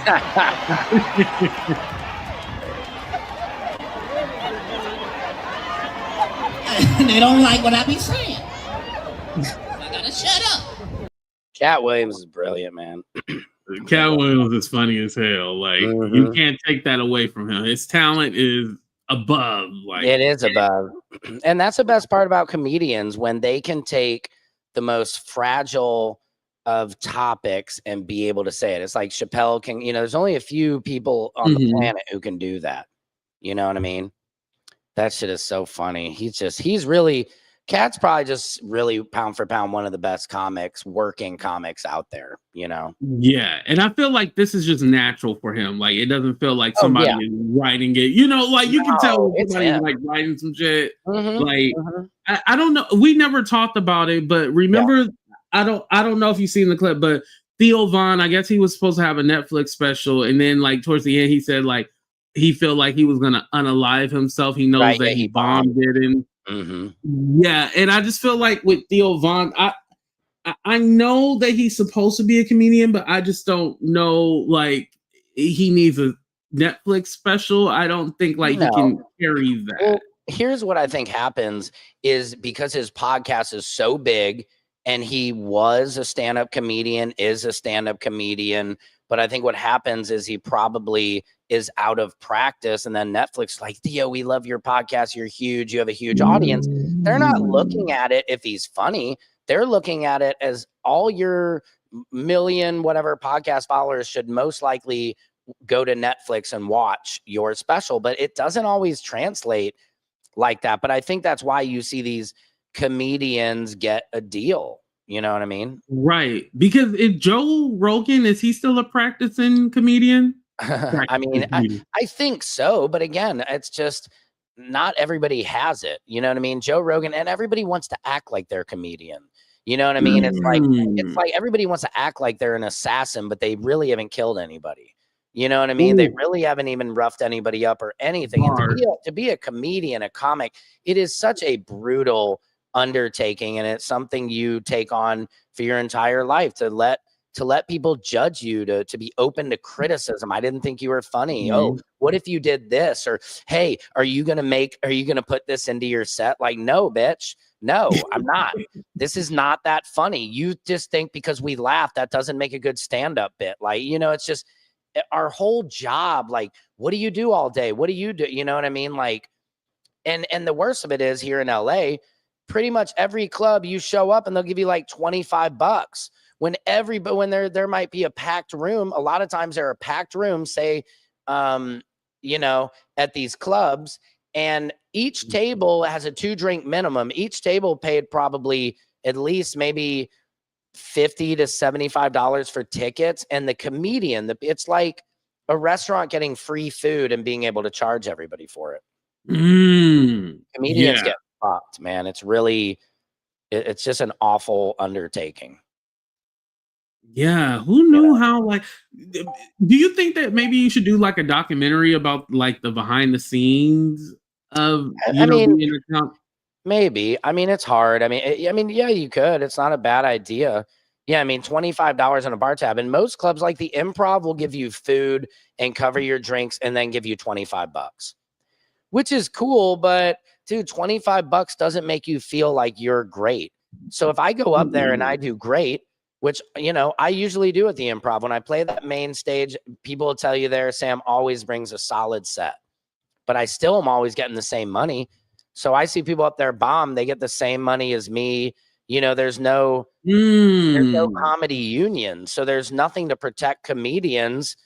J: And they don't like what I be saying. I gotta shut up.
B: Cat Williams is brilliant, man.
C: Cat Williams is funny as hell. You can't take that away from him. His talent is above.
B: It is above. And that's the best part about comedians when they can take the most fragile of topics and be able to say it. It's like Chappelle can, there's only a few people on the planet who can do that. You know what I mean? That shit is so funny. Cat's probably just really pound for pound one of the best working comics out there,
C: Yeah, and I feel like this is just natural for him. It doesn't feel like somebody is writing it. You can tell somebody's writing some shit. I don't know. We never talked about it, but remember, I don't know if you've seen the clip, but Theo Von, I guess he was supposed to have a Netflix special, and then towards the end, he said he felt like he was gonna unalive himself. He knows that he bombed it and. Yeah, and I just feel like with Theo Von, I know that he's supposed to be a comedian, but I just don't know he needs a Netflix special. I don't think he can carry that.
B: Well, here's what I think happens is because his podcast is so big and he was a stand-up comedian, is a stand-up comedian, but I think what happens is he probably is out of practice. And then Netflix Theo, we love your podcast. You're huge. You have a huge audience. They're not looking at it if he's funny. They're looking at it as all your million whatever podcast followers should most likely go to Netflix and watch your special. But it doesn't always translate like that. But I think that's why you see these comedians get a deal. You know what I mean?
C: Right. Because if Joe Rogan, is he still a practicing comedian?
B: I think so. But again, it's just not everybody has it. You know what I mean? Joe Rogan, and everybody wants to act like they're a comedian. You know what I mean? It's like everybody wants to act like they're an assassin, but they really haven't killed anybody. You know what I mean? They really haven't even roughed anybody up or anything. And to be a comedian, a comic, it is such a brutal undertaking, and it's something you take on for your entire life to to let people judge you, to be open to criticism. I didn't think you were funny. Oh, what if you did this? Or, hey, are you going to put this into your set? Like, no, bitch. No, I'm not. This is not that funny. You just think because we laugh, that doesn't make a good stand-up bit. Like, it's just our whole job. Like, what do you do all day? What do you do? You know what I mean? Like, and the worst of it is here in LA, pretty much every club you show up and they'll give you like $25. When there might be a packed room, a lot of times there are packed rooms, say, at these clubs, and each table has a 2-drink minimum. Each table paid probably at least maybe $50 to $75 for tickets. And the comedian, it's like a restaurant getting free food and being able to charge everybody for it. Comedians get fucked, man. It's really, it's just an awful undertaking.
C: Yeah, who knew how, like, do you think that maybe you should do like a documentary about like the behind the scenes of, being
B: maybe. I mean, it's hard. I mean, yeah, you could. It's not a bad idea. Yeah, I mean, $25 on a bar tab. And most clubs like the Improv will give you food and cover your drinks and then give you $25, which is cool. But dude, $25 doesn't make you feel like you're great. So if I go up there and I do great, which, I usually do at the Improv, when I play that main stage, people will tell you there, Sam always brings a solid set, but I still am always getting the same money. So I see people up there bomb, they get the same money as me. There's no comedy union. So there's nothing to protect comedians.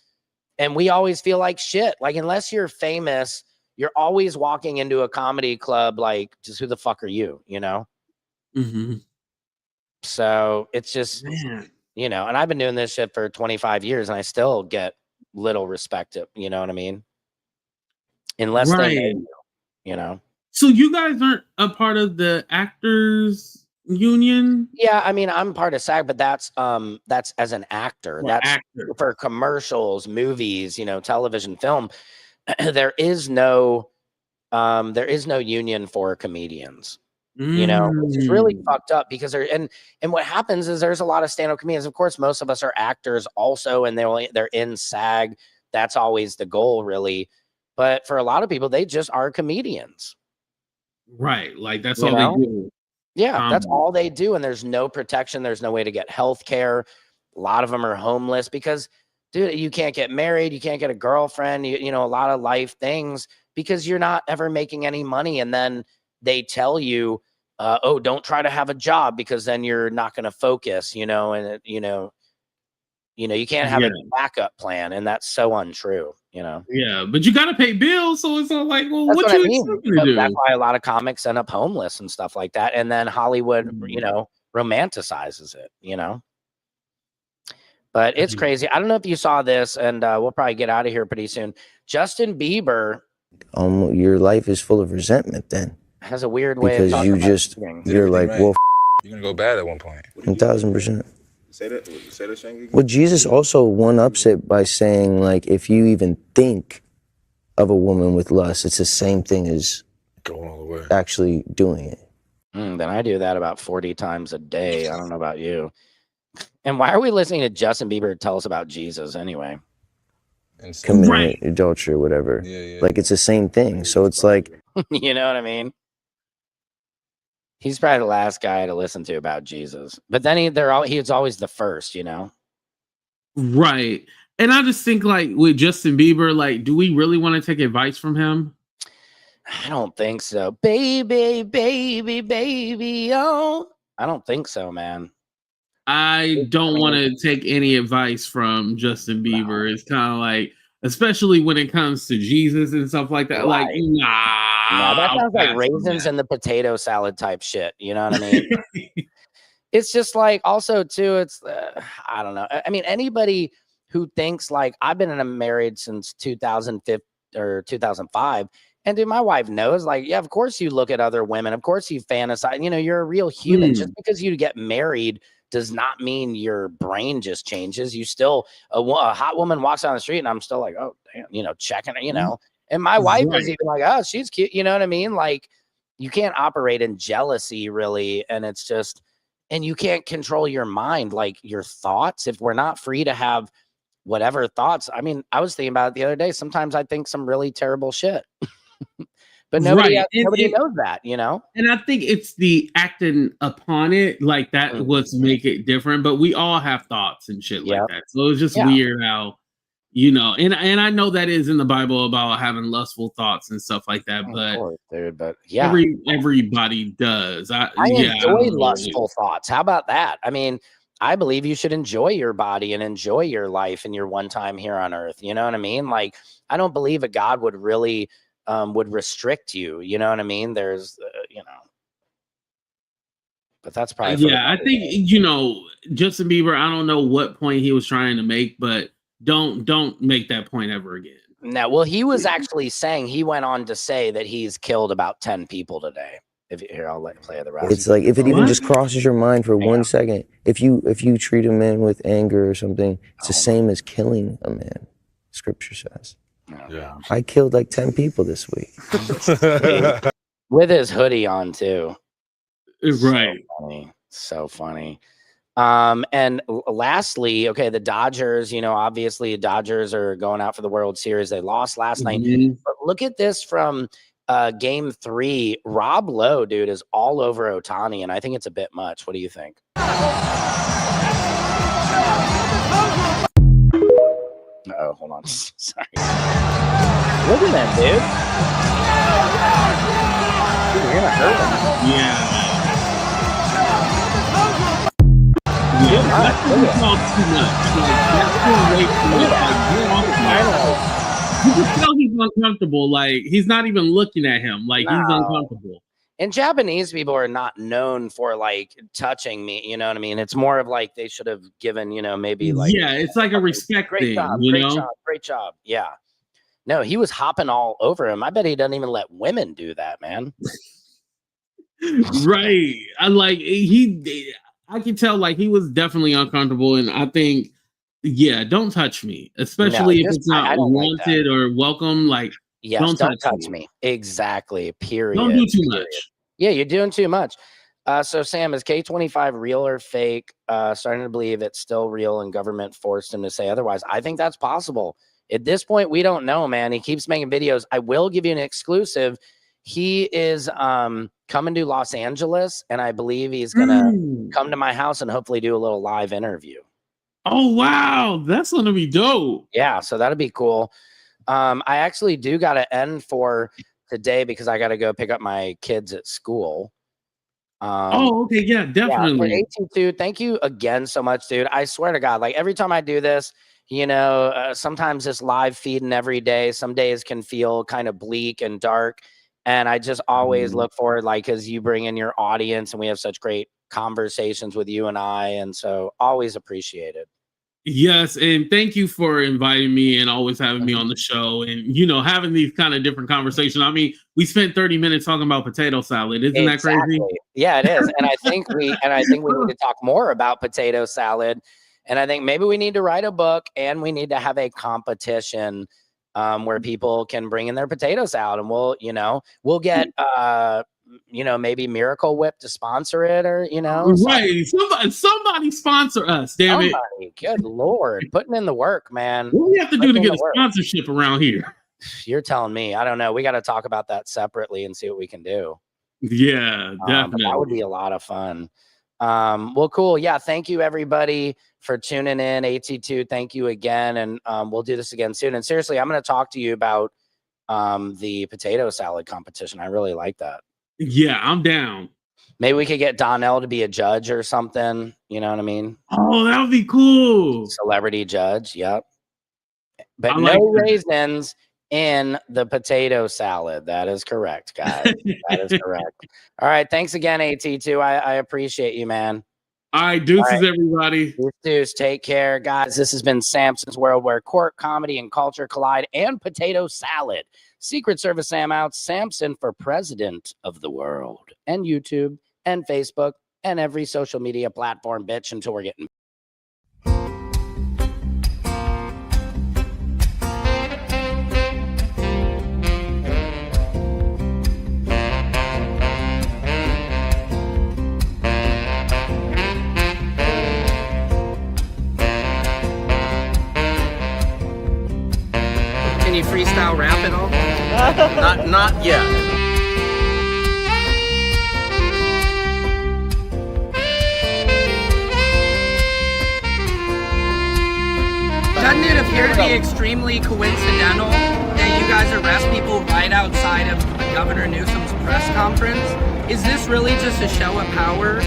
B: And we always feel like shit. Like, unless you're famous, you're always walking into a comedy club like, just who the fuck are you, So it's just, and I've been doing this shit for 25 years and I still get little respect. You know what I mean? Unless they know,
C: So you guys aren't a part of the actors union?
B: Yeah, I mean, I'm part of SAG, but that's as an actor. That's for commercials, movies, television, film. There is no union for comedians. It's really fucked up because and what happens is there's a lot of stand-up comedians. Of course, most of us are actors also, and they're in SAG. That's always the goal, really. But for a lot of people, they just are comedians.
C: Right. Like, that's all they do.
B: Yeah, that's all they do. And there's no protection. There's no way to get health care. A lot of them are homeless because, dude, you can't get married. You can't get a girlfriend, a lot of life things because you're not ever making any money. And then they tell you, don't try to have a job because then you're not going to focus, and you can't have a backup plan. And that's so untrue,
C: Yeah, but you got to pay bills. So it's not like, well,
B: that's
C: what
B: you
C: expect me to do?
B: That's why a lot of comics end up homeless and stuff like that. And then Hollywood, romanticizes it, But it's crazy. I don't know if you saw this, and we'll probably get out of here pretty soon. Justin Bieber.
K: Your life is full of resentment then.
B: Has a weird way
K: because
B: of
K: you're like, well,
L: you're gonna go bad at one point.
K: 1,000%.
L: Say that, Shane.
K: Well, Jesus also one-ups it by saying, like, if you even think of a woman with lust, it's the same thing as
L: going all the way
K: actually doing it.
B: Then I do that about 40 times a day. I don't know about you. And why are we listening to Justin Bieber tell us about Jesus anyway?
K: Committing adultery or whatever.
L: Yeah.
K: Like, it's the same thing. So it's like,
B: you know what I mean? He's probably the last guy to listen to about Jesus, but then he's always the first,
C: Right. And I just think, like, with Justin Bieber, like, do we really want to take advice from him?
B: I don't think so. Baby, baby, baby, oh. I don't think so, man.
C: I don't want to take any advice from Justin Bieber. No. It's kind of like, especially when it comes to Jesus and stuff like that. Right. Like, nah.
B: That sounds like raisins in the potato salad type shit. You know what I mean? It's just like, also too, it's, I don't know. I mean, anybody who thinks like, I've been married since 2005 or 2005. And dude, my wife knows, like, yeah, of course you look at other women. Of course you fantasize, you're a real human. Just because you get married does not mean your brain just changes. You still, a hot woman walks down the street and I'm still like, oh, damn, checking her, And my wife is even like, oh, she's cute. You know what I mean? Like, you can't operate in jealousy really. And it's just, and you can't control your mind, like your thoughts. If we're not free to have whatever thoughts, I mean, I was thinking about it the other day. Sometimes I think some really terrible shit, but nobody knows that, you know?
C: And I think it's the acting upon it, like that was make it different, but we all have thoughts and shit like that. So it's just weird how, you know, and I know that is in the Bible about having lustful thoughts and stuff like that, but
B: course, dude, but
C: everybody does. I
B: enjoy lustful thoughts. How about that? I mean, I believe you should enjoy your body and enjoy your life and your one time here on earth. You know what I mean? Like, I don't believe a God would really would restrict you. You know what I mean? There's, you know, but that's probably
C: I think, you know, Justin Bieber, I don't know what point he was trying to make, but don't make that point ever again.
B: No, well, he was actually saying, he went on to say that he's killed about 10 people today. Here, I'll let you play the rest.
K: It's like if it even just crosses your mind for 1 second, if you treat a man with anger or something, it's the same as killing a man. Scripture says.
L: Yeah,
K: I killed like 10 people this week
B: with his hoodie on too.
C: Right.
B: So funny. And lastly, okay, the Dodgers, you know, obviously the Dodgers are going out for the World Series. They lost last night. But look at this from game 3. Rob Lowe, dude, is all over Ohtani, and I think it's a bit much. What do you think? Oh, hold on. Sorry. Look at them, dude. You're gonna hurt him.
C: Yeah. Yeah, that's too much. That's way too much. You can tell he's uncomfortable. Like, he's not even looking at him. Like, he's uncomfortable.
B: And Japanese people are not known for like touching me. You know what I mean? It's more of like they should have given, you know, maybe like.
C: Yeah, it's like a respect
B: great
C: thing.
B: Job,
C: you
B: great
C: know?
B: job. Great job. Yeah. No, he was hopping all over him. I bet he doesn't even let women do that, man.
C: Right. I can tell like he was definitely uncomfortable, and I think, yeah, don't touch me, especially if it's not wanted or welcome. Like,
B: yes, don't touch me. Exactly. Period.
C: Don't do too much.
B: Yeah, you're doing too much. So Sam, is K25 real or fake? Starting to believe it's still real and government forced him to say otherwise. I think that's possible. At this point, we don't know, man. He keeps making videos. I will give you an exclusive. He is coming to Los Angeles, and I believe he's gonna come to my house and hopefully do a little live interview.
C: Oh wow, that's gonna be dope.
B: Yeah, so that'd be cool. I actually do gotta end for today because I gotta go pick up my kids at school.
C: Okay, yeah, definitely.
B: Yeah, 18-2, thank you again so much, dude. I swear to God, like every time I do this, you know, sometimes this live feeding every day, some days can feel kind of bleak and dark. And I just always look forward, like, because you bring in your audience and we have such great conversations with you and I. And so always appreciate it.
C: Yes. And thank you for inviting me and always having me on the show and, you know, having these kind of different conversations. I mean, we spent 30 minutes talking about potato salad. Isn't that crazy?
B: Yeah, it is. And I think we need to talk more about potato salad. And I think maybe we need to write a book and we need to have a competition where people can bring in their potato salad, and we'll get maybe Miracle Whip to sponsor it, or
C: right. Somebody sponsor us, damn it.
B: Good Lord, putting in the work, man.
C: What do we have to do to get a sponsorship around here?
B: You're telling me. I don't know. We got to talk about that separately and see what we can do.
C: Yeah, definitely.
B: That would be a lot of fun. Well, cool. Yeah. Thank you everybody for tuning in. AT2, thank you again. And we'll do this again soon. And seriously, I'm going to talk to you about the potato salad competition. I really like that.
C: Yeah, I'm down.
B: Maybe we could get Donnell to be a judge or something. You know what I mean?
C: Oh, that would be cool.
B: Celebrity judge. Yep. But no raisins in the potato salad. That is correct, guys. That is correct. All right. Thanks again, AT2. I appreciate you, man.
C: All right. Deuces, everybody.
B: Deuces. Take care, guys. This has been Samson's World, where court, comedy, and culture collide, and potato salad. Secret Service Sam out. Samson for president of the world. And YouTube and Facebook and every social media platform, bitch, until we're getting
A: Any freestyle rap at all?
M: Not yet.
A: Doesn't it appear to be extremely coincidental that you guys arrest people right outside of Governor Newsom's press conference? Is this really just a show of power?